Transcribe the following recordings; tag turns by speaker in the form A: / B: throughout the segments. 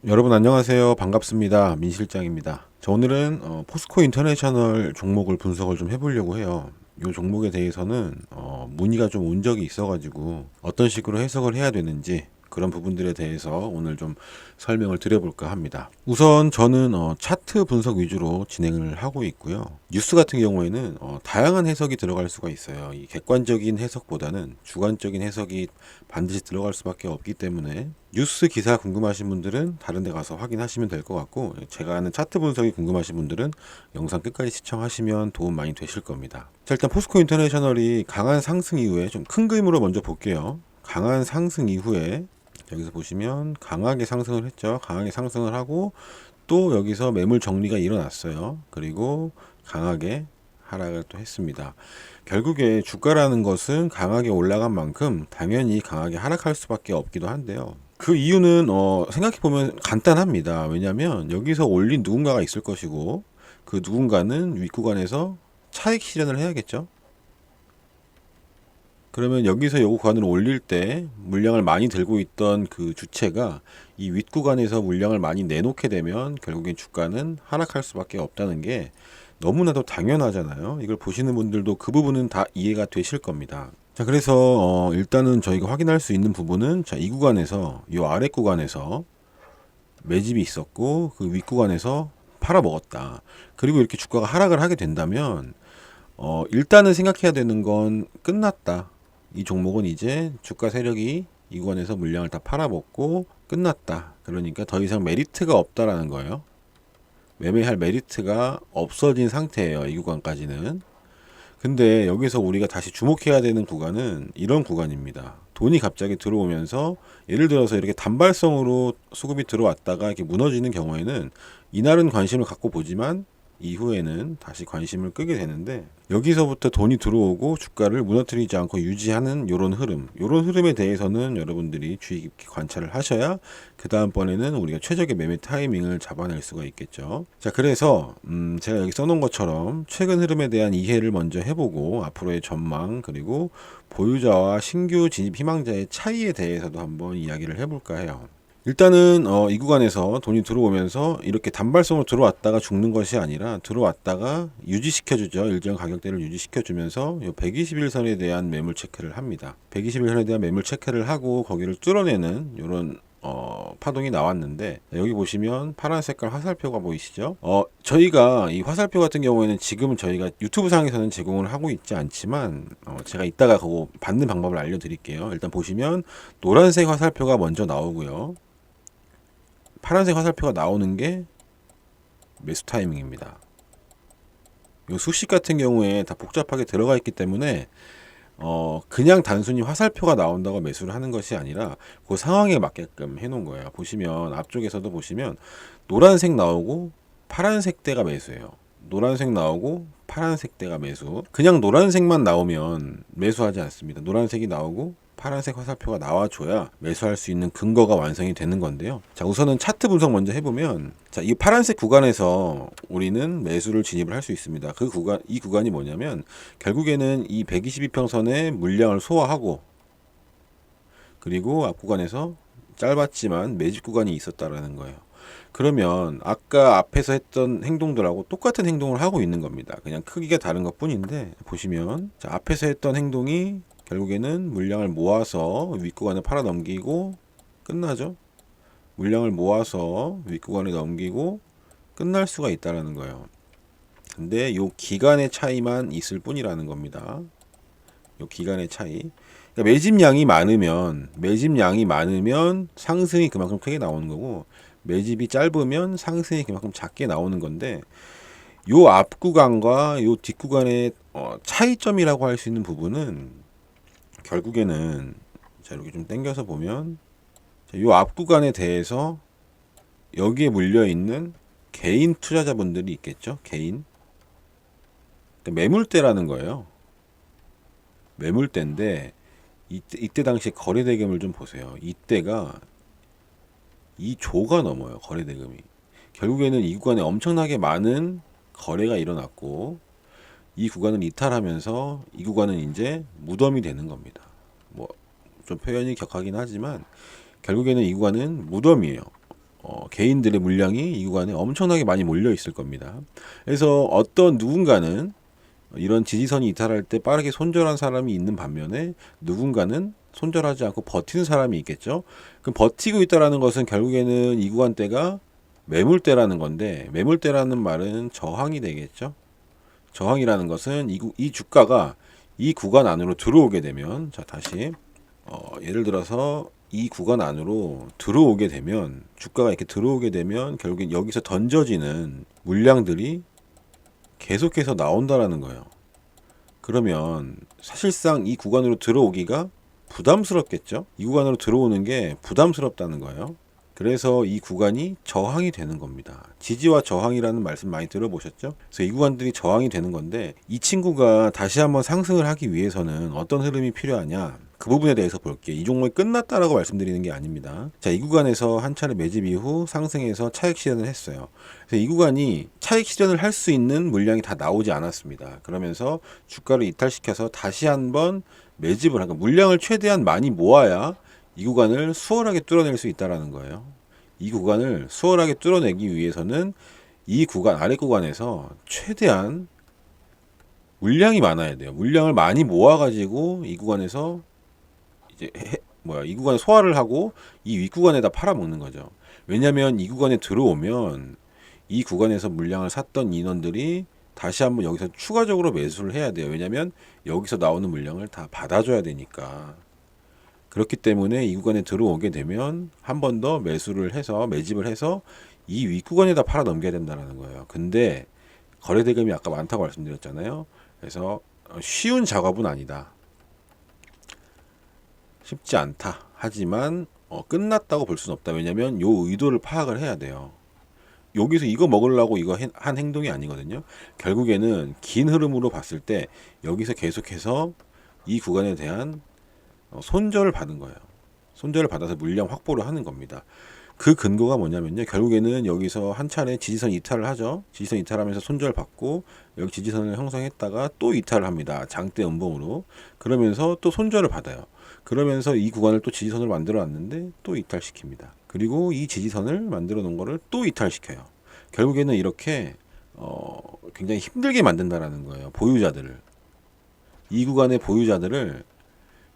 A: 여러분 안녕하세요. 반갑습니다. 민 실장입니다. 자, 오늘은 포스코 인터내셔널 종목을 분석을 좀 해보려고 해요. 이 종목에 대해서는 문의가 좀 온 적이 있어가지고 어떤 식으로 해석을 해야 되는지 그런 부분들에 대해서 오늘 좀 설명을 드려볼까 합니다. 우선 저는 차트 분석 위주로 진행을 하고 있고요. 뉴스 같은 경우에는 다양한 해석이 들어갈 수가 있어요. 이 객관적인 해석보다는 주관적인 해석이 반드시 들어갈 수밖에 없기 때문에 뉴스 기사 궁금하신 분들은 다른 데 가서 확인하시면 될 것 같고, 제가 하는 차트 분석이 궁금하신 분들은 영상 끝까지 시청하시면 도움 많이 되실 겁니다. 자, 일단 포스코 인터내셔널이 강한 상승 이후에 좀 큰 그림으로 먼저 볼게요. 강한 상승 이후에 여기서 보시면 강하게 상승을 했죠. 강하게 상승을 하고 또 여기서 매물 정리가 일어났어요. 그리고 강하게 하락을 또 했습니다. 결국에 주가라는 것은 강하게 올라간 만큼 당연히 강하게 하락할 수밖에 없기도 한데요. 그 이유는 생각해보면 간단합니다. 왜냐하면 여기서 올린 누군가가 있을 것이고 그 누군가는 윗구간에서 차익 실현을 해야겠죠. 그러면 여기서 요 구간을 올릴 때 물량을 많이 들고 있던 그 주체가 이 윗구간에서 물량을 많이 내놓게 되면 결국엔 주가는 하락할 수밖에 없다는 게 너무나도 당연하잖아요. 이걸 보시는 분들도 그 부분은 다 이해가 되실 겁니다. 자, 그래서 일단은 저희가 확인할 수 있는 부분은 자, 이 구간에서 이 아래 구간에서 매집이 있었고 그 윗구간에서 팔아먹었다. 그리고 이렇게 주가가 하락을 하게 된다면 일단은 생각해야 되는 건 끝났다. 이 종목은 이제 주가 세력이 이 구간에서 물량을 다 팔아먹고 끝났다. 그러니까 더 이상 메리트가 없다라는 거예요. 매매할 메리트가 없어진 상태예요. 이 구간까지는. 근데 여기서 우리가 다시 주목해야 되는 구간은 이런 구간입니다. 돈이 갑자기 들어오면서 예를 들어서 이렇게 단발성으로 수급이 들어왔다가 이렇게 무너지는 경우에는 이날은 관심을 갖고 보지만 이후에는 다시 관심을 끄게 되는데 여기서부터 돈이 들어오고 주가를 무너뜨리지 않고 유지하는 이런 흐름에 대해서는 여러분들이 주의 깊게 관찰을 하셔야 그 다음번에는 우리가 최적의 매매 타이밍을 잡아낼 수가 있겠죠. 자, 그래서 제가 여기 써놓은 것처럼 최근 흐름에 대한 이해를 먼저 해보고 앞으로의 전망 그리고 보유자와 신규 진입 희망자의 차이에 대해서도 한번 이야기를 해볼까 해요. 일단은 이 구간에서 돈이 들어오면서 이렇게 단발성으로 들어왔다가 죽는 것이 아니라 들어왔다가 유지시켜주죠. 일정 가격대를 유지시켜주면서 요 121선에 대한 매물 체크를 합니다. 121선에 대한 매물 체크를 하고 거기를 뚫어내는 이런 파동이 나왔는데 여기 보시면 파란 색깔 화살표가 보이시죠? 저희가 이 화살표 같은 경우에는 지금 저희가 유튜브 상에서는 제공을 하고 있지 않지만 제가 이따가 그거 받는 방법을 알려드릴게요. 일단 보시면 노란색 화살표가 먼저 나오고요. 파란색 화살표가 나오는 게 매수 타이밍입니다. 이 수식 같은 경우에 다 복잡하게 들어가 있기 때문에 그냥 단순히 화살표가 나온다고 매수를 하는 것이 아니라 그 상황에 맞게끔 해놓은 거예요. 보시면 앞쪽에서도 보시면 노란색 나오고 파란색 대가 매수예요. 노란색 나오고 파란색 대가 매수. 그냥 노란색만 나오면 매수하지 않습니다. 노란색이 나오고 파란색 화살표가 나와줘야 매수할 수 있는 근거가 완성이 되는 건데요. 자, 우선은 차트 분석 먼저 해보면, 자, 이 파란색 구간에서 우리는 매수를 진입을 할 수 있습니다. 이 구간이 뭐냐면, 결국에는 이 122평선의 물량을 소화하고, 그리고 앞 구간에서 짧았지만 매집 구간이 있었다라는 거예요. 그러면 아까 앞에서 했던 행동들하고 똑같은 행동을 하고 있는 겁니다. 그냥 크기가 다른 것 뿐인데, 보시면, 자, 앞에서 했던 행동이 결국에는 물량을 모아서 윗구간에 팔아 넘기고 끝나죠. 물량을 모아서 윗구간에 넘기고 끝날 수가 있다라는 거예요. 근데 요 기간의 차이만 있을 뿐이라는 겁니다. 요 기간의 차이. 그러니까 매집량이 많으면 상승이 그만큼 크게 나오는 거고 매집이 짧으면 상승이 그만큼 작게 나오는 건데 요 앞 구간과 요 뒷 구간의 차이점이라고 할 수 있는 부분은 결국에는 자 이렇게 좀 당겨서 보면 이 앞 구간에 대해서 여기에 물려 있는 개인 투자자분들이 있겠죠. 개인 그러니까 매물대라는 거예요. 매물대인데 이때 당시 거래 대금을 좀 보세요. 이때가 2조가 넘어요. 거래 대금이. 결국에는 이 구간에 엄청나게 많은 거래가 일어났고 이 구간을 이탈하면서 이 구간은 이제 무덤이 되는 겁니다. 뭐 좀 표현이 격하긴 하지만 결국에는 이 구간은 무덤이에요. 개인들의 물량이 이 구간에 엄청나게 많이 몰려 있을 겁니다. 그래서 어떤 누군가는 이런 지지선이 이탈할 때 빠르게 손절한 사람이 있는 반면에 누군가는 손절하지 않고 버티는 사람이 있겠죠. 그럼 버티고 있다라는 것은 결국에는 이 구간대가 매물대라는 건데, 매물대라는 말은 저항이 되겠죠. 저항이라는 것은 이 주가가 이 구간 안으로 들어오게 되면, 자 다시 예를 들어서 이 구간 안으로 들어오게 되면, 주가가 이렇게 들어오게 되면 결국엔 여기서 던져지는 물량들이 계속해서 나온다라는 거예요. 그러면 사실상 이 구간으로 들어오기가 부담스럽겠죠. 이 구간으로 들어오는 게 부담스럽다는 거예요. 그래서 이 구간이 저항이 되는 겁니다. 지지와 저항이라는 말씀 많이 들어보셨죠? 그래서 이 구간들이 저항이 되는 건데, 이 친구가 다시 한번 상승을 하기 위해서는 어떤 흐름이 필요하냐, 그 부분에 대해서 볼게요. 이 종목이 끝났다라고 말씀드리는 게 아닙니다. 자, 이 구간에서 한 차례 매집 이후 상승해서 차익 실현을 했어요. 그래서 이 구간이 차익 실현을 할 수 있는 물량이 다 나오지 않았습니다. 그러면서 주가를 이탈시켜서 다시 한번 매집을 하고, 물량을 최대한 많이 모아야 이 구간을 수월하게 뚫어낼 수 있다라는 거예요. 이 구간을 수월하게 뚫어내기 위해서는 이 구간, 아래 구간에서 최대한 물량이 많아야 돼요. 물량을 많이 모아가지고 이 구간에서 이제 이 구간에 소화를 하고 이 윗구간에다 팔아먹는 거죠. 왜냐하면 이 구간에 들어오면 이 구간에서 물량을 샀던 인원들이 다시 한번 여기서 추가적으로 매수를 해야 돼요. 왜냐하면 여기서 나오는 물량을 다 받아줘야 되니까. 그렇기 때문에 이 구간에 들어오게 되면 한 번 더 매수를 해서, 매집을 해서 이 윗구간에다 팔아 넘겨야 된다는 거예요. 근데 거래 대금이 아까 많다고 말씀드렸잖아요. 그래서 쉬운 작업은 아니다. 쉽지 않다. 하지만 끝났다고 볼 수는 없다. 왜냐면 요 의도를 파악을 해야 돼요. 여기서 이거 먹으려고 이거 한 행동이 아니거든요. 결국에는 긴 흐름으로 봤을 때 여기서 계속해서 이 구간에 대한 손절을 받은 거예요. 손절을 받아서 물량 확보를 하는 겁니다. 그 근거가 뭐냐면요. 결국에는 여기서 한 차례 지지선 이탈을 하죠. 지지선 이탈하면서 손절 받고 여기 지지선을 형성했다가 또 이탈을 합니다. 장대 음봉으로. 그러면서 또 손절을 받아요. 그러면서 이 구간을 또 지지선을 만들어 놨는데 또 이탈시킵니다. 그리고 이 지지선을 만들어 놓은 거를 또 이탈시켜요. 결국에는 이렇게 굉장히 힘들게 만든다라는 거예요. 보유자들을. 이 구간의 보유자들을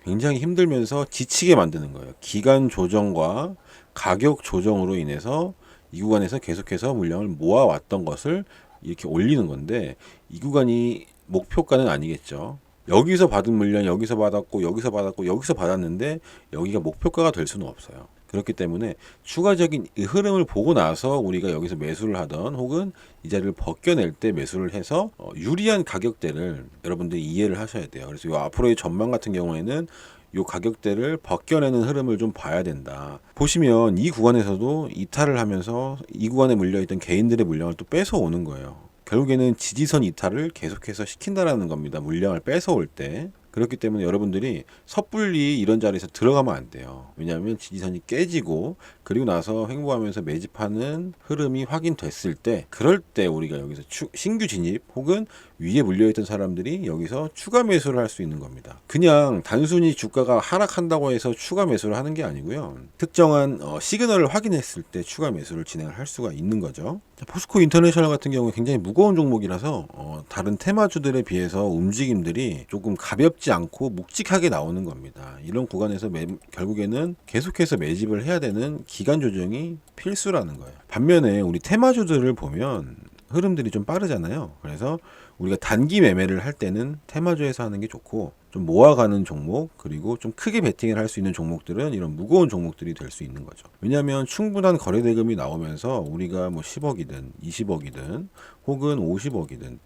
A: 굉장히 힘들면서 지치게 만드는 거예요. 기간 조정과 가격 조정으로 인해서 이 구간에서 계속해서 물량을 모아왔던 것을 이렇게 올리는 건데, 이 구간이 목표가는 아니겠죠. 여기서 받은 물량 여기서 받았고 여기서 받았고 여기서 받았는데 여기가 목표가가 될 수는 없어요. 그렇기 때문에 추가적인 이 흐름을 보고 나서 우리가 여기서 매수를 하던, 혹은 이 자리를 벗겨낼 때 매수를 해서 유리한 가격대를 여러분들이 이해를 하셔야 돼요. 그래서 이 앞으로의 전망 같은 경우에는 이 가격대를 벗겨내는 흐름을 좀 봐야 된다. 보시면 이 구간에서도 이탈을 하면서 이 구간에 물려있던 개인들의 물량을 또 뺏어오는 거예요. 결국에는 지지선 이탈을 계속해서 시킨다라는 겁니다. 물량을 뺏어올 때. 그렇기 때문에 여러분들이 섣불리 이런 자리에서 들어가면 안 돼요. 왜냐하면 지지선이 깨지고 그리고 나서 횡보하면서 매집하는 흐름이 확인됐을 때, 그럴 때 우리가 여기서 신규 진입 혹은 위에 물려있던 사람들이 여기서 추가 매수를 할 수 있는 겁니다. 그냥 단순히 주가가 하락한다고 해서 추가 매수를 하는 게 아니고요. 특정한 시그널을 확인했을 때 추가 매수를 진행을 할 수가 있는 거죠. 포스코 인터내셔널 같은 경우에 굉장히 무거운 종목이라서 다른 테마주들에 비해서 움직임들이 조금 가볍지 않고 묵직하게 나오는 겁니다. 이런 구간에서 결국에는 계속해서 매집을 해야 되는 기간 조정이 필수라는 거예요. 반면에 우리 테마주들을 보면 흐름들이 좀 빠르잖아요. 그래서 우리가 단기 매매를 할 때는 테마주에서 하는 게 좋고, 좀 모아가는 종목, 그리고 좀 크게 베팅을 할 수 있는 종목들은 이런 무거운 종목들이 될 수 있는 거죠. 왜냐하면 충분한 거래 대금이 나오면서 우리가 뭐 10억이든 20억이든 혹은 50억이든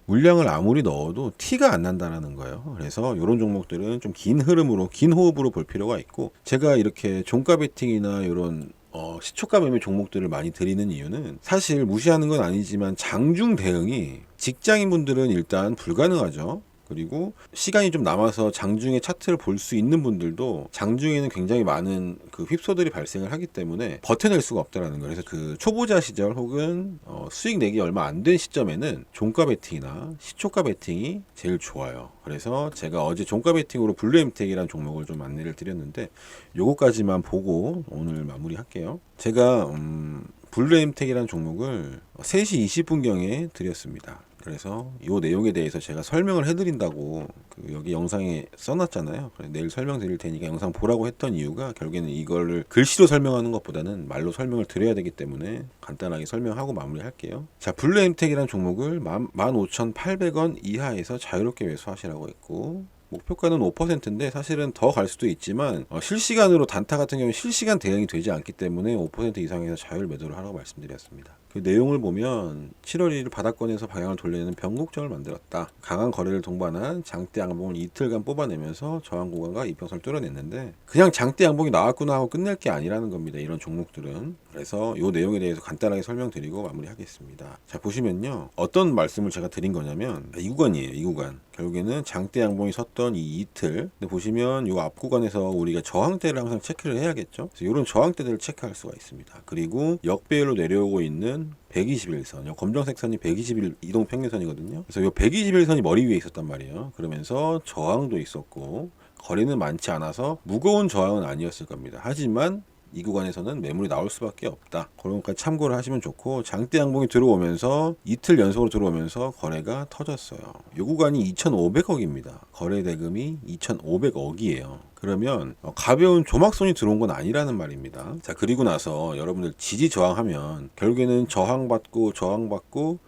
A: 물량을 아무리 넣어도 티가 안 난다는 거예요. 그래서 이런 종목들은 좀 긴 흐름으로, 긴 호흡으로 볼 필요가 있고, 제가 이렇게 종가 베팅이나 이런 시초가 매매 종목들을 많이 드리는 이유는, 사실 무시하는 건 아니지만 장중 대응이 직장인분들은 일단 불가능하죠. 그리고 시간이 좀 남아서 장중에 차트를 볼 수 있는 분들도 장중에는 굉장히 많은 그 휩소들이 발생을 하기 때문에 버텨낼 수가 없다라는 거예요. 그래서 그 초보자 시절 혹은 수익 내기 얼마 안 된 시점에는 종가 베팅이나 시초가 베팅이 제일 좋아요. 그래서 제가 어제 종가 베팅으로 블루엠텍이라는 종목을 좀 안내를 드렸는데 요거까지만 보고 오늘 마무리할게요. 제가 블루엠텍이라는 종목을 3시 20분경에 드렸습니다. 그래서 이 내용에 대해서 제가 설명을 해드린다고 여기 영상에 써놨잖아요. 내일 설명드릴 테니까 영상 보라고 했던 이유가 결국에는 이거를 글씨로 설명하는 것보다는 말로 설명을 드려야 되기 때문에 간단하게 설명하고 마무리할게요. 자, 블루엠텍이라는 종목을 15,800원 이하에서 자유롭게 매수하시라고 했고 목표가는 5%인데 사실은 더 갈 수도 있지만 실시간으로 단타 같은 경우는 실시간 대응이 되지 않기 때문에 5% 이상에서 자율 매도를 하라고 말씀드렸습니다. 그 내용을 보면 7월 1일 바닥권에서 방향을 돌리는 변곡점을 만들었다. 강한 거래를 동반한 장대 양봉을 이틀간 뽑아내면서 저항 구간과 이평선을 뚫어냈는데 그냥 장대 양봉이 나왔구나 하고 끝낼 게 아니라는 겁니다. 이런 종목들은. 그래서 이 내용에 대해서 간단하게 설명드리고 마무리하겠습니다. 자, 보시면요. 어떤 말씀을 제가 드린 거냐면 이 구간이에요. 이 구간. 결국에는 장대 양봉이 섰던 이 이틀. 근데 보시면 이 앞 구간에서 우리가 저항대를 항상 체크를 해야겠죠. 그래서 이런 저항대들을 체크할 수가 있습니다. 그리고 역배열로 내려오고 있는 121선, 검정색 선이 121 이동 평균선이거든요. 그래서 이 121선이 머리 위에 있었단 말이에요. 그러면서 저항도 있었고 거리는 많지 않아서 무거운 저항은 아니었을 겁니다. 하지만 이 구간에서는 매물이 나올 수밖에 없다. 그런 것까지 참고를 하시면 좋고 장대 양봉이 들어오면서 이틀 연속으로 들어오면서 거래가 터졌어요. 이 구간이 2,500억입니다. 거래 대금이 2,500억이에요. 그러면 가벼운 조막손이 들어온 건 아니라는 말입니다. 자, 그리고 나서 여러분들 지지 저항하면 결국에는 저항받고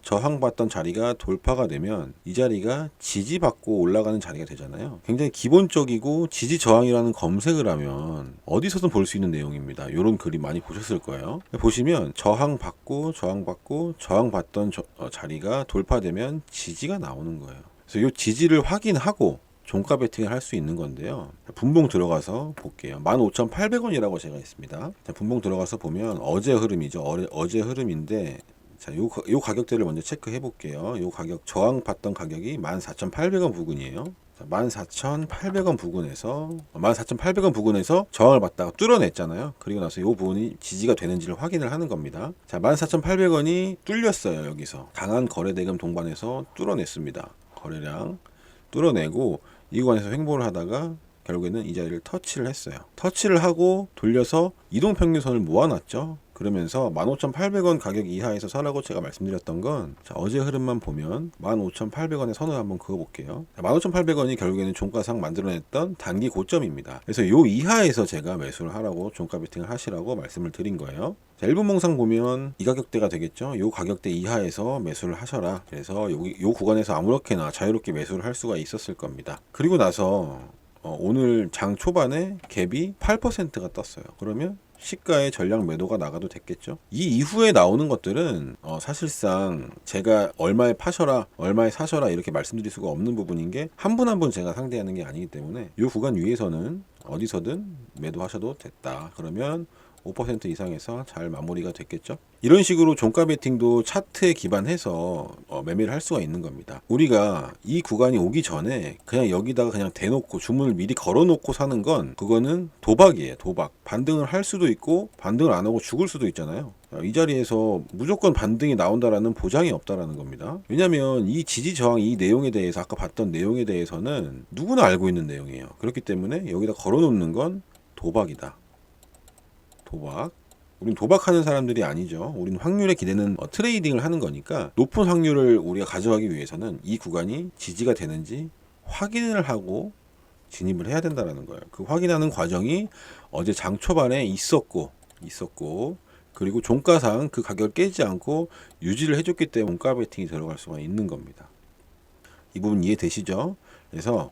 A: 저항받던 자리가 돌파가 되면 이 자리가 지지받고 올라가는 자리가 되잖아요. 굉장히 기본적이고 지지 저항이라는 검색을 하면 어디서든 볼 수 있는 내용입니다. 이런 그림 많이 보셨을 거예요. 보시면 저항받고 저항받던 자리가 돌파되면 지지가 나오는 거예요. 그래서 이 지지를 확인하고 종가 베팅을 할 수 있는 건데요. 분봉 들어가서 볼게요. 15,800원이라고 제가 했습니다. 자, 분봉 들어가서 보면 어제 흐름이죠. 어제 흐름인데 자, 요 가격대를 먼저 체크해 볼게요. 요 가격 저항받던 가격이 14,800원 부근이에요. 14,800원 부근에서 14,800원 부근에서 저항을 받다가 뚫어냈잖아요. 그리고 나서 이 부분이 지지가 되는지를 확인을 하는 겁니다. 자, 14,800원이 뚫렸어요. 여기서 강한 거래 대금 동반해서 뚫어냈습니다. 거래량 뚫어내고 이 구간에서 횡보를 하다가 결국에는 이 자리를 터치를 했어요. 터치를 하고 돌려서 이동평균선을 모아놨죠. 그러면서 15,800원 가격 이하에서 사라고 제가 말씀드렸던 건 자, 어제 흐름만 보면 15,800원의 선을 한번 그어볼게요. 15,800원이 결국에는 종가상 만들어냈던 단기 고점입니다. 그래서 요 이하에서 제가 매수를 하라고 종가 베팅을 하시라고 말씀을 드린 거예요. 자, 1분 몽상 보면 이 가격대가 되겠죠. 요 가격대 이하에서 매수를 하셔라. 그래서 요 구간에서 아무렇게나 자유롭게 매수를 할 수가 있었을 겁니다. 그리고 나서 오늘 장 초반에 갭이 8%가 떴어요. 그러면 시가의 전량 매도가 나가도 됐겠죠. 이 이후에 나오는 것들은 사실상 제가 얼마에 파셔라 얼마에 사셔라 이렇게 말씀드릴 수가 없는 부분인 게 한 분 한 분 제가 상대하는 게 아니기 때문에 이 구간 위에서는 어디서든 매도하셔도 됐다. 그러면 5% 이상에서 잘 마무리가 됐겠죠. 이런 식으로 종가 베팅도 차트에 기반해서 매매를 할 수가 있는 겁니다. 우리가 이 구간이 오기 전에 그냥 여기다가 그냥 대놓고 주문을 미리 걸어놓고 사는 건 그거는 도박이에요. 도박. 반등을 할 수도 있고 반등을 안 하고 죽을 수도 있잖아요. 이 자리에서 무조건 반등이 나온다라는 보장이 없다라는 겁니다. 왜냐하면 이 지지 저항 이 내용에 대해서 아까 봤던 내용에 대해서는 누구나 알고 있는 내용이에요. 그렇기 때문에 여기다 걸어놓는 건 도박이다. 도박. 우린 도박하는 사람들이 아니죠. 우린 확률에 기대는 트레이딩을 하는 거니까 높은 확률을 우리가 가져가기 위해서는 이 구간이 지지가 되는지 확인을 하고 진입을 해야 된다는 거예요. 그 확인하는 과정이 어제 장 초반에 있었고 그리고 종가상 그 가격을 깨지 않고 유지를 해줬기 때문에 종가 베팅이 들어갈 수가 있는 겁니다. 이 부분 이해되시죠? 그래서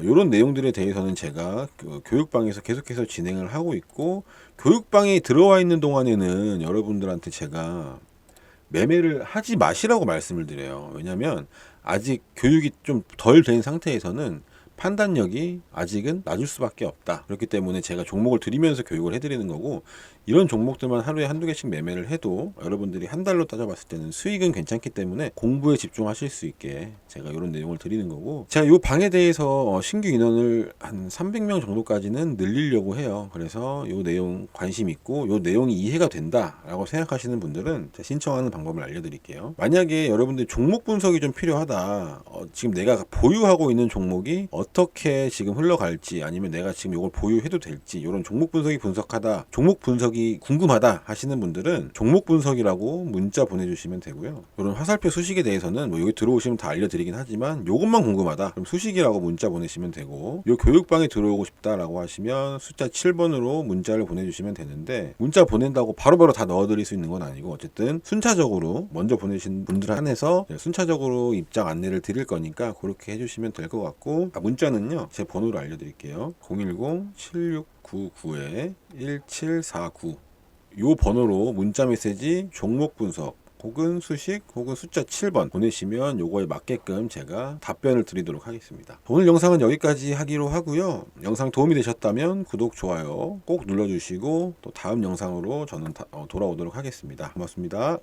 A: 이런 내용들에 대해서는 제가 교육방에서 계속해서 진행을 하고 있고 교육방에 들어와 있는 동안에는 여러분들한테 제가 매매를 하지 마시라고 말씀을 드려요. 왜냐하면 아직 교육이 좀 덜 된 상태에서는 판단력이 아직은 낮을 수밖에 없다. 그렇기 때문에 제가 종목을 드리면서 교육을 해드리는 거고, 이런 종목들만 하루에 한두 개씩 매매를 해도 여러분들이 한 달로 따져봤을 때는 수익은 괜찮기 때문에 공부에 집중하실 수 있게 제가 이런 내용을 드리는 거고, 제가 이 방에 대해서 신규 인원을 한 300명 정도까지는 늘리려고 해요. 그래서 이 내용 관심 있고 이 내용이 이해가 된다라고 생각하시는 분들은 제가 신청하는 방법을 알려드릴게요. 만약에 여러분들 종목 분석이 좀 필요하다, 지금 내가 보유하고 있는 종목이 어떻게 지금 흘러갈지, 아니면 내가 지금 이걸 보유해도 될지, 이런 종목 분석이 궁금하다 하시는 분들은 종목 분석이라고 문자 보내주시면 되고요. 이런 화살표 수식에 대해서는 뭐 여기 들어오시면 다 알려드리긴 하지만 이것만 궁금하다 그럼 수식이라고 문자 보내시면 되고, 이 교육방에 들어오고 싶다라고 하시면 숫자 7번으로 문자를 보내주시면 되는데, 문자 보낸다고 바로바로 다 넣어드릴 수 있는 건 아니고 어쨌든 순차적으로 먼저 보내신 분들 한해서 순차적으로 입장 안내를 드릴 거니까 그렇게 해주시면 될 것 같고, 문자는요 제 번호를 알려드릴게요. 010-7699-1749 요 번호로 문자 메시지 종목 분석 혹은 수식 혹은 숫자 7번 보내시면 요거에 맞게끔 제가 답변을 드리도록 하겠습니다. 오늘 영상은 여기까지 하기로 하고요. 영상 도움이 되셨다면 구독, 좋아요 꼭 눌러주시고 또 다음 영상으로 저는 돌아오도록 하겠습니다. 고맙습니다.